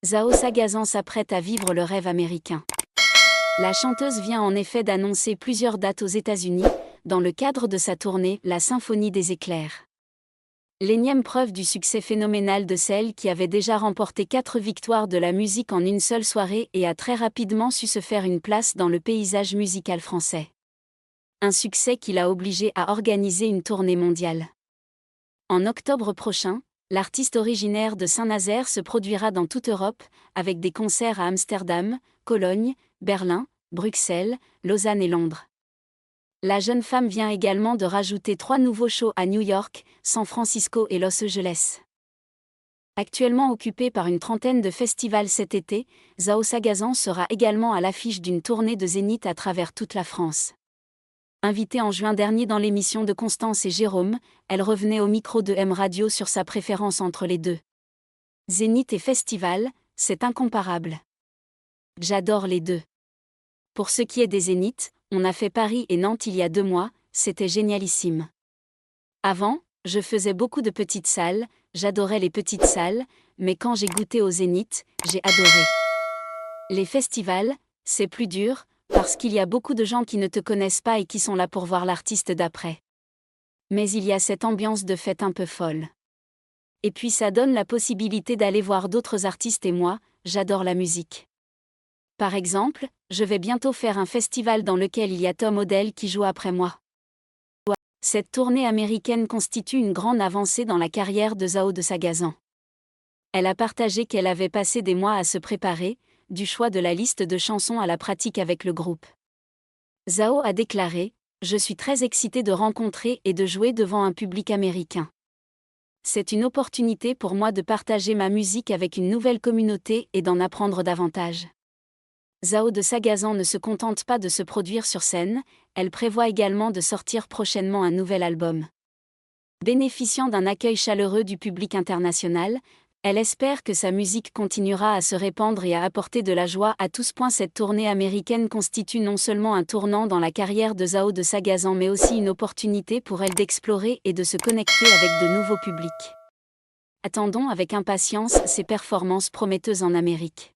Zao Sagazan s'apprête à vivre le rêve américain. La chanteuse vient en effet d'annoncer plusieurs dates aux États-Unis, dans le cadre de sa tournée « La Symphonie des éclairs ». L'énième preuve du succès phénoménal de celle qui avait déjà remporté 4 victoires de la musique en une seule soirée et a très rapidement su se faire une place dans le paysage musical français. Un succès qui l'a obligée à organiser une tournée mondiale. En octobre prochain, l'artiste originaire de Saint-Nazaire se produira dans toute Europe, avec des concerts à Amsterdam, Cologne, Berlin, Bruxelles, Lausanne et Londres. La jeune femme vient également de rajouter 3 nouveaux shows à New York, San Francisco et Los Angeles. Actuellement occupée par une trentaine de festivals cet été, Zao Sagazan sera également à l'affiche d'une tournée de Zénith à travers toute la France. Invitée en juin dernier dans l'émission de Constance et Jérôme, elle revenait au micro de M Radio sur sa préférence entre les deux. Zénith et festival, c'est incomparable. J'adore les deux. Pour ce qui est des Zéniths, on a fait Paris et Nantes il y a 2 mois, c'était génialissime. Avant, je faisais beaucoup de petites salles, j'adorais les petites salles, mais quand j'ai goûté au Zénith, j'ai adoré. Les festivals, c'est plus dur, parce qu'il y a beaucoup de gens qui ne te connaissent pas et qui sont là pour voir l'artiste d'après. Mais il y a cette ambiance de fête un peu folle. Et puis ça donne la possibilité d'aller voir d'autres artistes et moi, j'adore la musique. Par exemple, je vais bientôt faire un festival dans lequel il y a Tom Odell qui joue après moi. Cette tournée américaine constitue une grande avancée dans la carrière de Zao de Sagazan. Elle a partagé qu'elle avait passé des mois à se préparer, du choix de la liste de chansons à la pratique avec le groupe. Zao a déclaré « Je suis très excitée de rencontrer et de jouer devant un public américain. C'est une opportunité pour moi de partager ma musique avec une nouvelle communauté et d'en apprendre davantage. » Zao de Sagazan ne se contente pas de se produire sur scène, elle prévoit également de sortir prochainement un nouvel album. Bénéficiant d'un accueil chaleureux du public international, elle espère que sa musique continuera à se répandre et à apporter de la joie à tous. Cette tournée américaine constitue non seulement un tournant dans la carrière de Zao de Sagazan mais aussi une opportunité pour elle d'explorer et de se connecter avec de nouveaux publics. Attendons avec impatience ses performances prometteuses en Amérique.